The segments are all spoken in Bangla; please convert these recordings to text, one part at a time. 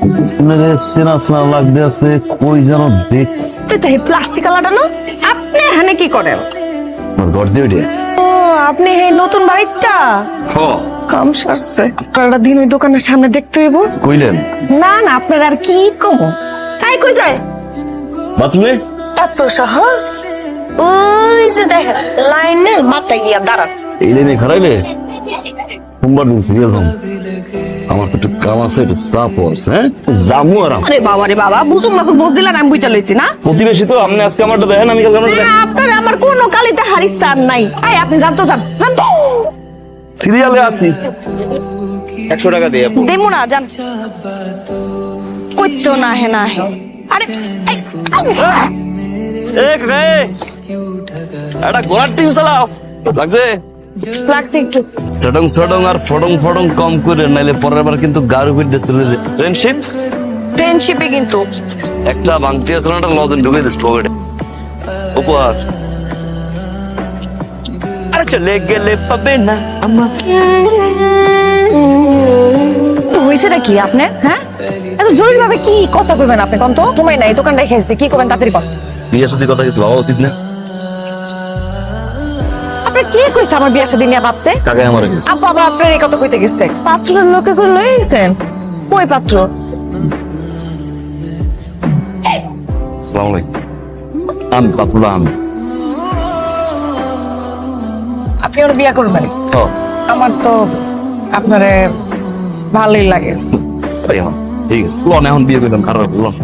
চেনা চেনা লাগতে আছে, কই যেন দেখছি। তুই তো এই প্লাস্টিক আলাটা না, আপনি এখানে কি করেন? ঘর দিয়ে ওইটা। ও, আপনি এই নতুন বাড়িটা হ কাম সারছে। আপনারা দিন ওই দোকানের সামনে দেখতে হইব। কইলেন না না, আপনার আর কি কম। তাই কই যায় বাথরুমে? এত সহজ? ওই যে দেখেন লাইনের মাথায় গিয়া দাঁড়ান। এই লাইনে খারাইলে সোমবার দিন সিরিয়াল হোম। আমার তো একটু কাম আছে, একটু চাপ আছে। হ্যাঁ জামু আরাম। আরে বাবা রে বাবা, বুঝুম না বুঝ দিলেন, আমি বুঝা লইছি না। প্রতিবেশী তো আপনি আজকে আমারটা দেখেন, আমি কালকে আপনারটা দেখেন। আপনার আমার কোনো কালিতে হারিস চান নাই। আই আপনি যান তো, যান যান তো। সিরিয়ালে আছি। 100 টাকা দিয়ে দেমু না, যান। কইতো না হে না হে। আরে এই, এক রে এটা ঘোড়ার টিম চালাও লাগছে। লাগছে একটু। সডং সডং আর ফডং ফডং কম করে, নাইলে পরের বার কিন্তু গাড়ি ফিট দিছিল। ফ্রেন্ডশিপ ফ্রেন্ডশিপে কিন্তু একটা ভাঙতে আসলে একটা লজেন ঢুকে দিস পকেটে উপহার। আরে চলে গেলে পাবে না আমাকে। তো হইছে নাকি আপনার? হ্যাঁ, এত জরুরি ভাবে কি কথা কইবেন আপনি? কোন তো সময় নাই, দোকানটা খেয়েছে, কি করবেন তাড়াতাড়ি কর। বিয়ে সাথে কথা কিছু ভাবা উচিত না। আপনি কে কইছে আমার বিয়ের সাথে নিয়ে ভাবতে? কাকাই আমার গেছে। আপু আবার আপনার এই কথা কইতে গেছে? পাত্রের লোকে করে লয়ে গেছেন? কই পাত্র? আসসালামু আলাইকুম। আমি পাতুল্লাহ আমি। আপনি ওর বিয়ে করবেন? ও আমার তো আপনারে ভালোই লাগে। তাই এখন ঠিক আছে, চলো না এখন বিয়ে করলাম। খারাপ বললাম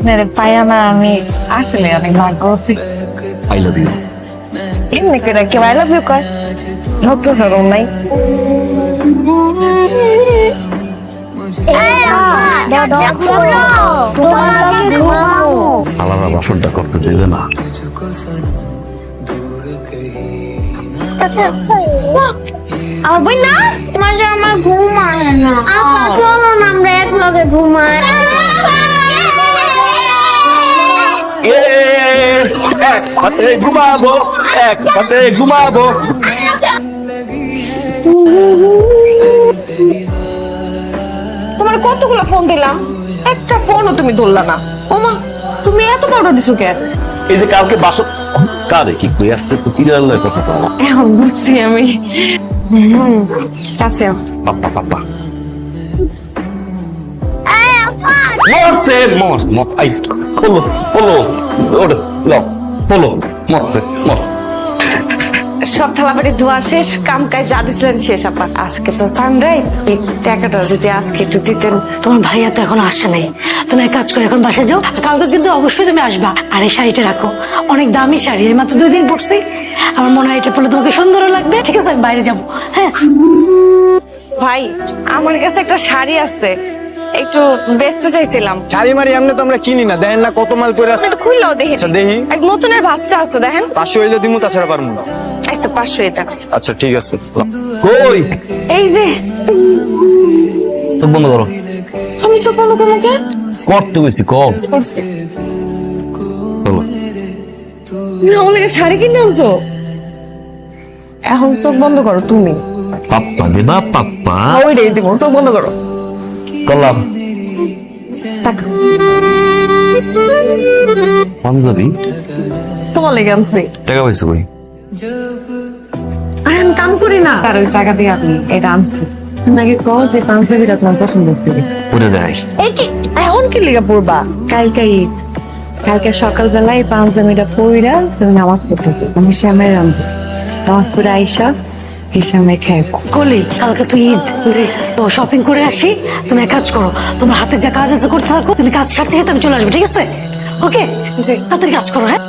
মেরে পায়া না, আমি আসলে অনেক ভাগ্যবতী। I love you. এমনি করে কেউ আই লাভ ইউ কয়? ভক্ত সরম নাই। আলাদা বাসনটা করতে দেবে না। আমার বই না, তোমার যে আমার ঘুম আসে না। চলো না আমরা এক লগে ঘুমাই। একসাথে ঘুমাবো, একসাথে ঘুমাবো। তোমার কতগুলো ফোন দিলাম, একটা ফোনও তুমি ধরলা না। ওমা, তুমি এত বড় দিছো কেন? এই যে কালকে বাসন কারে কি কই আসছে তো কিরাল কথা তো এখন বুঝছি আমি। কাছে পাপা পাপা মরছে মর আইস পলো পলো ওরে লো পলো মরছে মরছে। সব থালাবাড়ি ধোয়া শেষ, কাম কাজ যা দিছিলেন শেষ। আপা আজকে তো সানরাইজ, এই টাকাটা যদি আজকে একটু দিতেন। তোমার ভাইয়া তো এখন আসে নাই, তুমি এক কাজ করে এখন বাসায় যাও, কালকে কিন্তু অবশ্যই তুমি আসবা। আর এই শাড়িটা রাখো, অনেক দামি শাড়ি, এই মাত্র 2 দিন পরছি। আমার মনে হয় এটা পরলে তোমাকে সুন্দরও লাগবে। ঠিক আছে, আমি বাইরে যাবো। হ্যাঁ ভাই, আমার কাছে একটা শাড়ি আছে, একটু বেচতে চাইছিলাম। শাড়ি মারি এমনি তো আমরা কিনি না, দেখেন না কত মাল পরে আছে। একটু খুললেও দেখি। আচ্ছা, দেখি। এক নতুনের ভাসটা আছে, দেখেন। 500 হইলে দিমু, তাছাড়া পারবো না। আচ্ছা 500 এটা। আচ্ছা ঠিক আছে। কই এই যে, তো বন্ধ করো। আমি চোখ বন্ধ করবো কে? করতে কইছি কল করছি। চলো। তুমি আমার লাগে শাড়ি কিনে আনছো? এখন চোখ বন্ধ করো তুমি। পাপ্পা দেবা পাপ্পা ওই রে দিব, চোখ বন্ধ করো। করলাম। তাক, পাঞ্জাবি তোমার লেগে আনছি। টাকা পাইছো কই? আরে আমি কাম করি না, আর ওই টাকা দিয়ে আপনি এটা আনছি। তুমি আগে কও যে পাঞ্জাবিটা তোমার পছন্দ হচ্ছে। পরে দেখাই। এই কি এখন কি লিগা পড়বা? কালকে ঈদ, কালকে সকালবেলা এই পাঞ্জাবিটা পইরা তুমি নামাজ পড়তেছি। আমি শ্যামের রান্ধি, নামাজ পড়ে আইসা হিসামে খাই। কলি, কালকে তো ঈদ, জি তো শপিং করে আসি। তুমি এক কাজ করো, তোমার হাতে যা কাজ আছে করতে থাকো, তুমি কাজ সারতে সাথে আমি চলে আসবো। ঠিক আছে? ওকে, হাতের কাজ করো। হ্যাঁ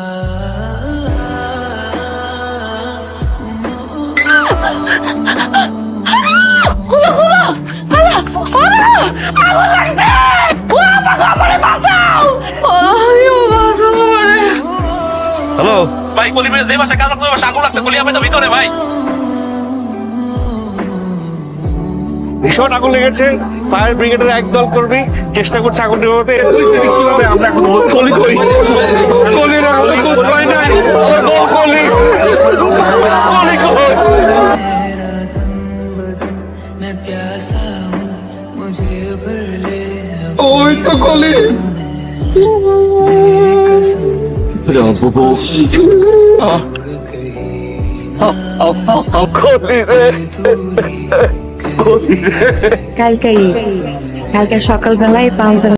হ্যালো ভাই, কলি যে বাসা কাজ করতে বাসা আগুন লাগছে, কলি আমি তো ভিতরে ভাই। ভীষণ আগুন লেগেছে, ফায়ার ব্রিগেডের একদল কর্মী চেষ্টা করছে আগুন নেভাতে। পরিস্থিতি কি হবে আমরা এখন কলি কই কলি না হলে কুছ পাই নাই। আমার বউ কলি কলি কই। ওই তো কলি কলি রে কলি রে কালকে ঈদ, কালকে সকালবেলায় পাঞ্জাবি